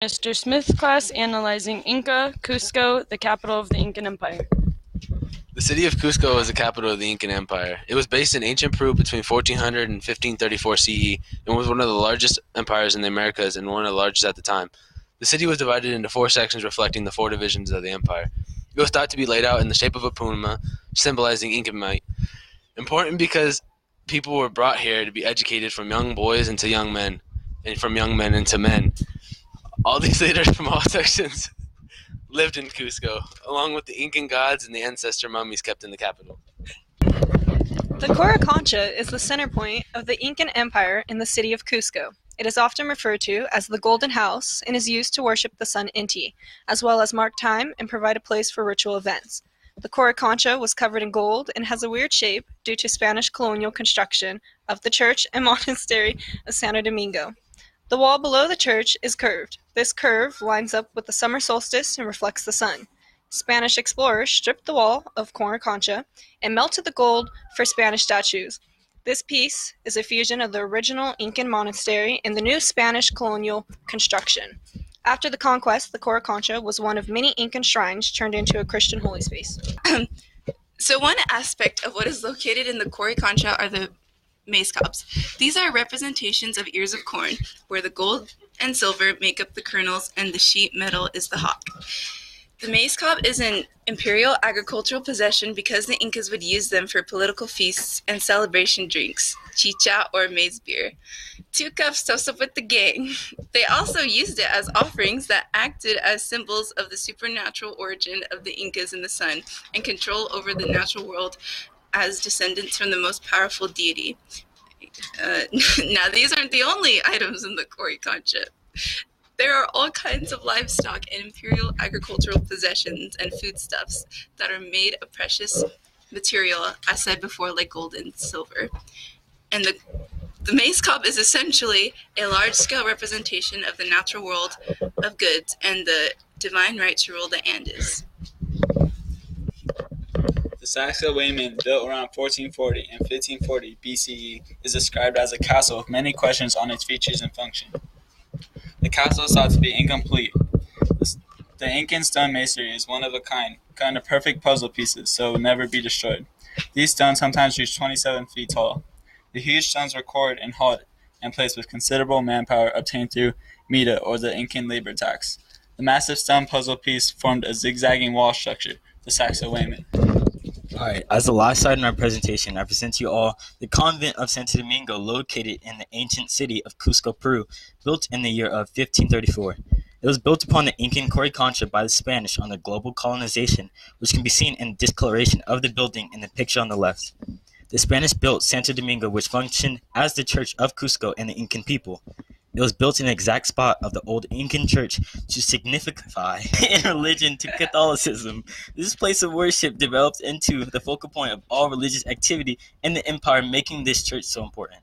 Mr. Smith class analyzing Inca, Cusco, the capital of the Incan Empire. The city of Cusco was the capital of the Incan Empire. It was based in ancient Peru between 1400 and 1534 CE and was one of the largest empires in the Americas and one of the largest at the time. The city was divided into four sections reflecting the four divisions of the empire. It was thought to be laid out in the shape of a puma, symbolizing Incan might. Important because people were brought here to be educated from young boys into young men, and from young men into men. All these leaders from all sections lived in Cusco, along with the Incan gods and the ancestor mummies kept in the capital. The Qorikancha is the center point of the Incan Empire in the city of Cusco. It is often referred to as the Golden House and is used to worship the sun Inti, as well as mark time and provide a place for ritual events. The Qorikancha was covered in gold and has a weird shape due to Spanish colonial construction of the church and monastery of Santo Domingo. The wall below the church is curved. This curve lines up with the summer solstice and reflects the sun. Spanish explorers stripped the wall of Qorikancha and melted the gold for Spanish statues. This piece is a fusion of the original Incan monastery and the new Spanish colonial construction. After the conquest, the Qorikancha was one of many Incan shrines turned into a Christian holy space. So one aspect of what is located in the Qorikancha are the maize cobs. These are representations of ears of corn, where the gold and silver make up the kernels and the sheet metal is the hawk. The maize cob is an imperial agricultural possession because the Incas would use them for political feasts and celebration drinks, chicha or maize beer. 2 cups toast up with the gang. They also used it as offerings that acted as symbols of the supernatural origin of the Incas in the sun and control over the natural world as descendants from the most powerful deity. Now, these aren't the only items in the Qorikancha. There are all kinds of livestock and imperial agricultural possessions and foodstuffs that are made of precious material, as said before, like gold and silver. And the maize cob is essentially a large-scale representation of the natural world of goods and the divine right to rule the Andes. The Saxa Wayman, built around 1440 and 1540 BCE, is described as a castle with many questions on its features and function. The castle is thought to be incomplete. The Incan stone masonry is one of a kind of perfect puzzle pieces, so it will never be destroyed. These stones sometimes reach 27 feet tall. The huge stones were quarried and hauled and placed with considerable manpower obtained through mita, or the Incan labor tax. The massive stone puzzle piece formed a zigzagging wall structure, the Saxa Wayman. Alright, as the last slide in our presentation, I present to you all the convent of Santo Domingo, located in the ancient city of Cusco, Peru, built in the year of 1534. It was built upon the Incan Qorikancha by the Spanish on the global colonization, which can be seen in the discoloration of the building in the picture on the left. The Spanish built Santo Domingo, which functioned as the church of Cusco and the Incan people. It was built in the exact spot of the old Incan church to signify in religion to Catholicism. This place of worship developed into the focal point of all religious activity in the empire, making this church so important.